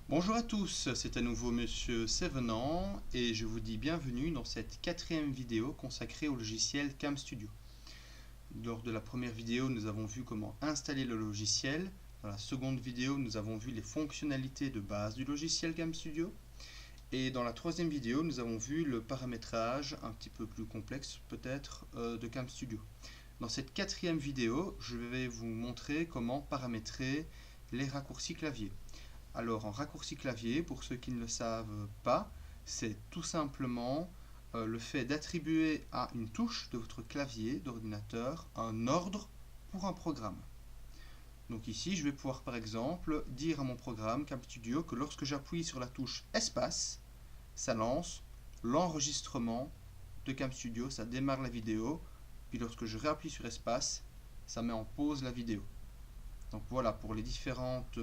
Bonjour à tous, c'est à nouveau Monsieur Sévenant et je vous dis bienvenue dans cette quatrième vidéo consacrée au logiciel CamStudio. Lors de la première vidéo, nous avons vu comment installer le logiciel. Dans la seconde vidéo, nous avons vu les fonctionnalités de base du logiciel CamStudio. Et dans la troisième vidéo, nous avons vu le paramétrage un petit peu plus complexe peut-être de CamStudio. Dans cette quatrième vidéo, je vais vous montrer comment paramétrer les raccourcis clavier. Alors en raccourci clavier, pour ceux qui ne le savent pas, c'est tout simplement le fait d'attribuer à une touche de votre clavier d'ordinateur un ordre pour un programme. Donc ici, je vais pouvoir par exemple dire à mon programme CamStudio que lorsque j'appuie sur la touche espace, ça lance l'enregistrement de CamStudio, ça démarre la vidéo, puis lorsque je réappuie sur espace, ça met en pause la vidéo. Donc voilà, pour les différentes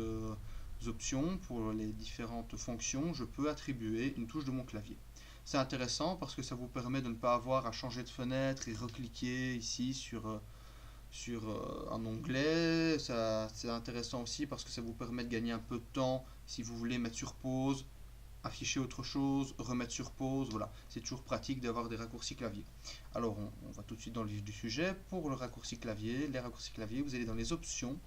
options, pour les différentes fonctions, je peux attribuer une touche de mon clavier. C'est intéressant parce que ça vous permet de ne pas avoir à changer de fenêtre et recliquer ici sur un onglet. C'est intéressant aussi parce que ça vous permet de gagner un peu de temps si vous voulez mettre sur pause, afficher autre chose, remettre sur pause. Voilà, c'est toujours pratique d'avoir des raccourcis clavier. Alors on va tout de suite dans le vif du sujet. Pour le raccourci clavier, les raccourcis clavier, vous allez dans les options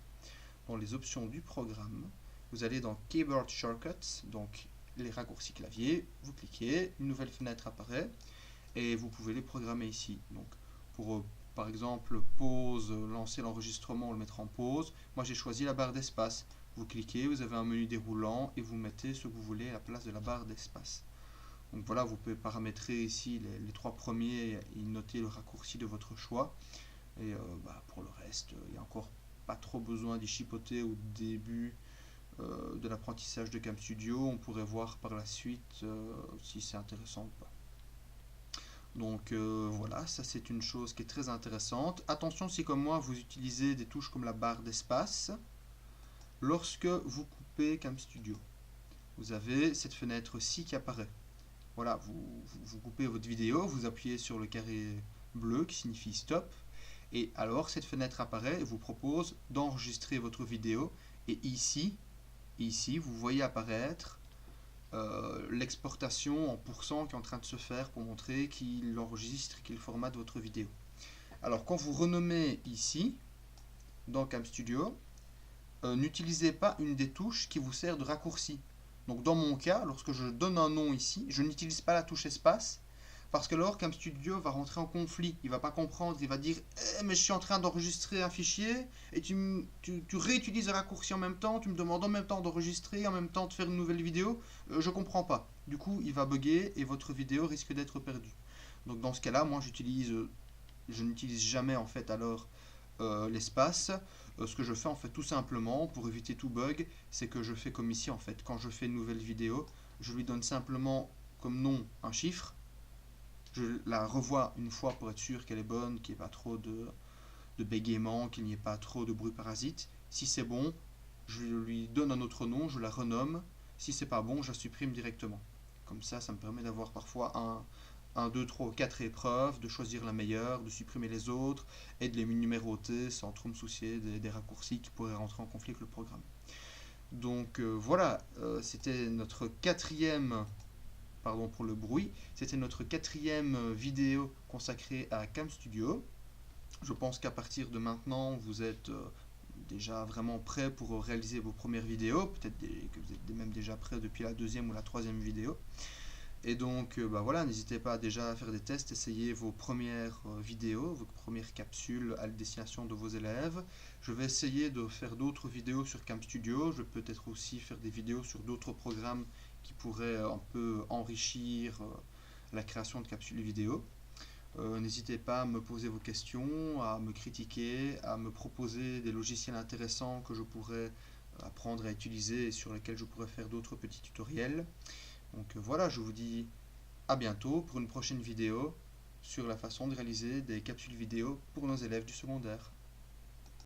du programme, vous allez dans Keyboard Shortcuts, donc les raccourcis clavier, vous cliquez, une nouvelle fenêtre apparaît et vous pouvez les programmer ici. Donc pour par exemple pause, lancer l'enregistrement, le mettre en pause, moi j'ai choisi la barre d'espace. Vous cliquez, vous avez un menu déroulant et vous mettez ce que vous voulez à la place de la barre d'espace. Donc voilà, vous pouvez paramétrer ici les trois premiers et noter le raccourci de votre choix. Et pour le reste, il y a encore pas trop besoin d'y chipoter au début de l'apprentissage de CamStudio. On pourrait voir par la suite si c'est intéressant ou pas. Donc voilà, ça c'est une chose qui est très intéressante. Attention si comme moi vous utilisez des touches comme la barre d'espace, lorsque vous coupez CamStudio, vous avez cette fenêtre-ci qui apparaît. Voilà, vous coupez votre vidéo, vous appuyez sur le carré bleu qui signifie stop, et alors cette fenêtre apparaît et vous propose d'enregistrer votre vidéo. Et ici, vous voyez apparaître l'exportation en pourcent qui est en train de se faire pour montrer qu'il enregistre, qu'il formate votre vidéo. Alors quand vous renommez ici, dans CamStudio, n'utilisez pas une des touches qui vous sert de raccourci. Donc dans mon cas, lorsque je donne un nom ici, je n'utilise pas la touche espace, parce que alors CamStudio va rentrer en conflit, il va pas comprendre, il va dire mais je suis en train d'enregistrer un fichier et tu réutilises le raccourci en même temps, tu me demandes en même temps d'enregistrer, en même temps de faire une nouvelle vidéo, je comprends pas. Du coup, il va bugger et votre vidéo risque d'être perdue. Donc dans ce cas-là, moi je n'utilise jamais en fait alors l'espace. Ce que je fais en fait tout simplement pour éviter tout bug, c'est que je fais comme ici en fait. Quand je fais une nouvelle vidéo, je lui donne simplement comme nom un chiffre. Je la revois une fois pour être sûr qu'elle est bonne, qu'il n'y ait pas trop de bégaiement, qu'il n'y ait pas trop de bruit parasite. Si c'est bon, je lui donne un autre nom, je la renomme. Si c'est pas bon, je la supprime directement. Comme ça me permet d'avoir parfois 2, 3 ou 4 épreuves, de choisir la meilleure, de supprimer les autres et de les numéroter sans trop me soucier des raccourcis qui pourraient rentrer en conflit avec le programme. Donc voilà, c'était notre quatrième, pardon pour le bruit, c'était notre quatrième vidéo consacrée à CamStudio. Je pense qu'à partir de maintenant, vous êtes déjà vraiment prêt pour réaliser vos premières vidéos, peut-être que vous êtes même déjà prêt depuis la deuxième ou la troisième vidéo. Et donc voilà, n'hésitez pas déjà à faire des tests, essayez vos premières vidéos, vos premières capsules à la destination de vos élèves. Je vais essayer de faire d'autres vidéos sur CamStudio, je vais peut-être aussi faire des vidéos sur d'autres programmes qui pourraient un peu enrichir la création de capsules vidéo. N'hésitez pas à me poser vos questions, à me critiquer, à me proposer des logiciels intéressants que je pourrais apprendre à utiliser et sur lesquels je pourrais faire d'autres petits tutoriels. Donc voilà, je vous dis à bientôt pour une prochaine vidéo sur la façon de réaliser des capsules vidéo pour nos élèves du secondaire.